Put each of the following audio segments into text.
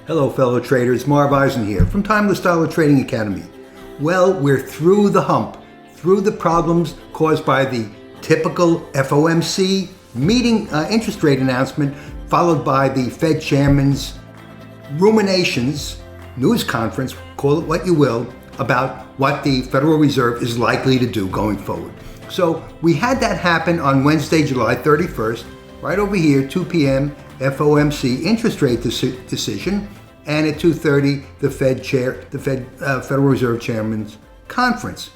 Hello fellow traders, Marv Eisen here from Timeless Dollar Trading Academy. Well, we're through the hump, through the problems caused by the typical FOMC meeting interest rate announcement, followed by the Fed chairman's ruminations, news conference, call it what you will, about what the Federal Reserve is likely to do going forward. So we had that happen on Wednesday, July 31st, right over here, 2 p.m., FOMC interest rate decision, and at 2:30 the Federal Reserve Chairman's conference.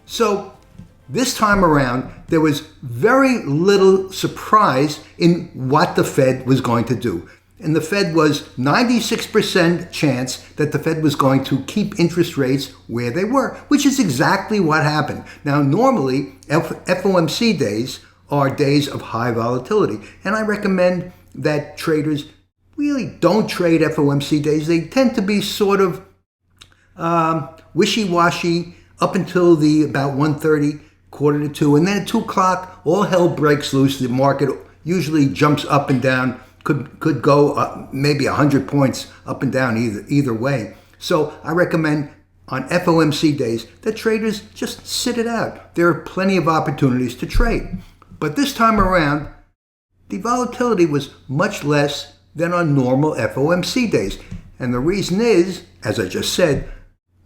So this time around, there was very little surprise in what the Fed was going to do. And the Fed was 96% chance that the Fed was going to keep interest rates where they were, which is exactly what happened. Now, normally, FOMC days are days of high volatility, and I recommend that traders really don't trade FOMC days. They tend to be sort of wishy-washy up until about 1:30, quarter to 2, and then at 2 o'clock, all hell breaks loose. The market usually jumps up and down, could go maybe 100 points up and down either way. So I recommend on FOMC days that traders just sit it out. There are plenty of opportunities to trade. But this time around, the volatility was much less than on normal FOMC days. And the reason is, as I just said,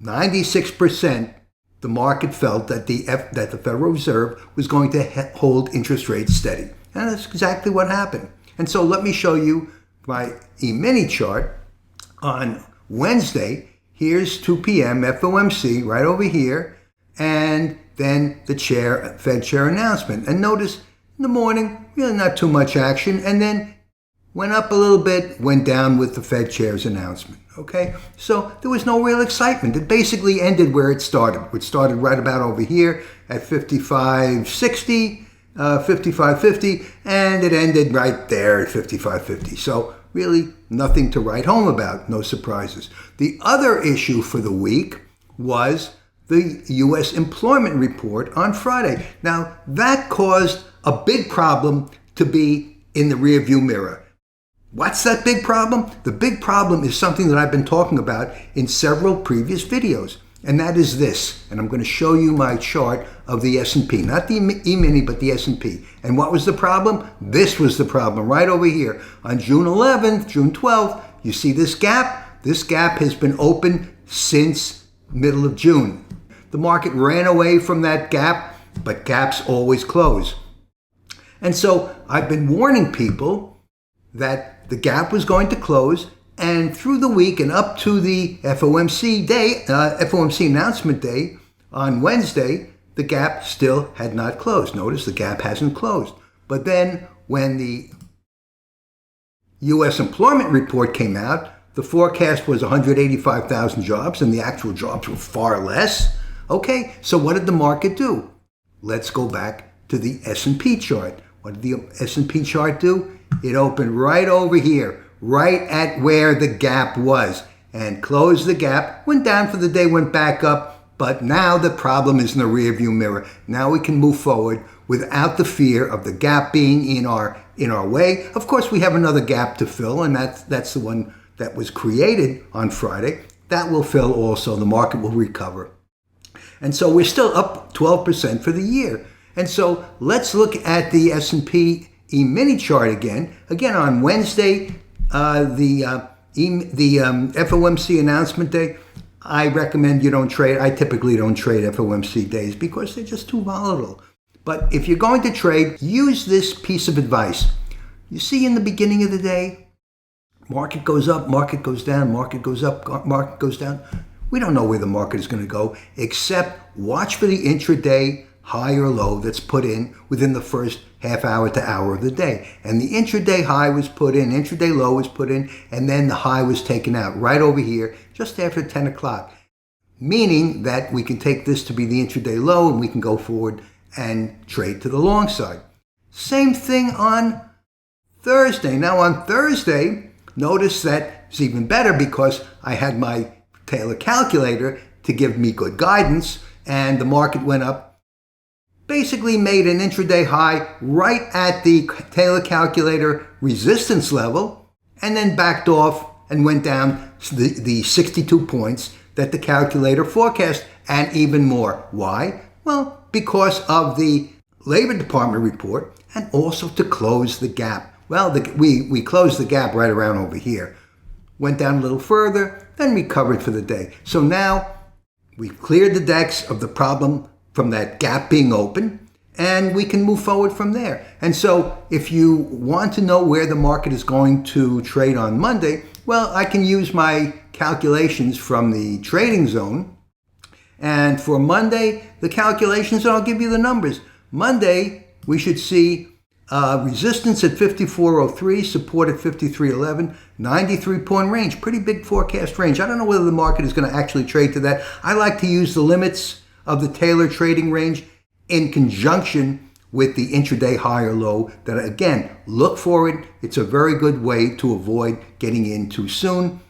96% the market felt that the Federal Reserve was going to hold interest rates steady. And that's exactly what happened. And so let me show you my E-mini chart on Wednesday. Here's 2 p.m. FOMC right over here, and then the Fed chair announcement. And notice in the morning, really not too much action, and then went up a little bit, went down with the Fed chair's announcement. Okay, so there was no real excitement. It basically ended where it started. It started right about over here at 55.60, 55.50, and it ended right there at 55.50. So really nothing to write home about, no surprises. The other issue for the week was the U.S. employment report on Friday. Now, that caused a big problem to be in the rearview mirror. What's that big problem? The big problem is something that I've been talking about in several previous videos, and that is this. And I'm going to show you my chart of the S&P, not the E-mini, but the S&P. And what was the problem? This was the problem right over here. On June 11th, June 12th, you see this gap? This gap has been open since middle of June. The market ran away from that gap, but gaps always close. And so I've been warning people that the gap was going to close, and through the week and up to the FOMC announcement day on Wednesday, the gap still had not closed. Notice the gap hasn't closed. But then when the U.S. employment report came out, the forecast was 185,000 jobs, and the actual jobs were far less. Okay, so what did the market do? Let's go back to the S&P chart. What did the S&P chart do? It opened right over here, right at where the gap was, and closed the gap, went down for the day, went back up, but now the problem is in the rearview mirror. Now we can move forward without the fear of the gap being in our way. Of course, we have another gap to fill, and that's the one that was created on Friday. That will fill also. The market will recover. And so we're still up 12% for the year. And so let's look at the S&P E-mini chart again. Again, on Wednesday, the FOMC announcement day, I recommend you don't trade. I typically don't trade FOMC days because they're just too volatile. But if you're going to trade, use this piece of advice. You see in the beginning of the day, market goes up, market goes down, market goes up, market goes down. We don't know where the market is going to go, except watch for the intraday high or low that's put in within the first half hour to hour of the day. And the intraday high was put in, intraday low was put in, and then the high was taken out right over here just after 10 o'clock. Meaning that we can take this to be the intraday low and we can go forward and trade to the long side. Same thing on Thursday. Now on Thursday, notice that it's even better because I had my Taylor calculator to give me good guidance, and the market went up, basically made an intraday high right at the Taylor calculator resistance level, and then backed off and went down the 62 points that the calculator forecast, and even more. Why? Well, because of the Labor Department report, and also to close the gap. Well, we closed the gap right around over here. Went down a little further, then recovered for the day. So now we've cleared the decks of the problem from that gap being open, and we can move forward from there. And so if you want to know where the market is going to trade on Monday, well, I can use my calculations from the trading zone. And for Monday, the calculations, I'll give you the numbers. Monday, we should see resistance at 54.03, support at 53.11, 93-point range, pretty big forecast range. I don't know whether the market is going to actually trade to that. I like to use the limits of the Taylor trading range in conjunction with the intraday high or low. That, again, look for it. It's a very good way to avoid getting in too soon.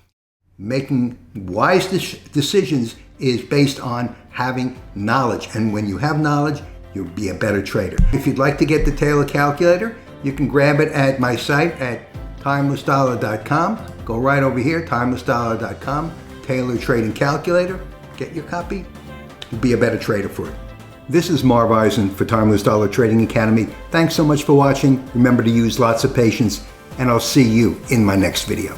Making wise decisions is based on having knowledge. And when you have knowledge, you'll be a better trader. If you'd like to get the Taylor calculator, you can grab it at my site at timelessdollar.com. Go right over here, timelessdollar.com, Taylor Trading Calculator. Get your copy. You'll be a better trader for it. This is Marv Eisen for Timeless Dollar Trading Academy. Thanks so much for watching. Remember to use lots of patience, and I'll see you in my next video.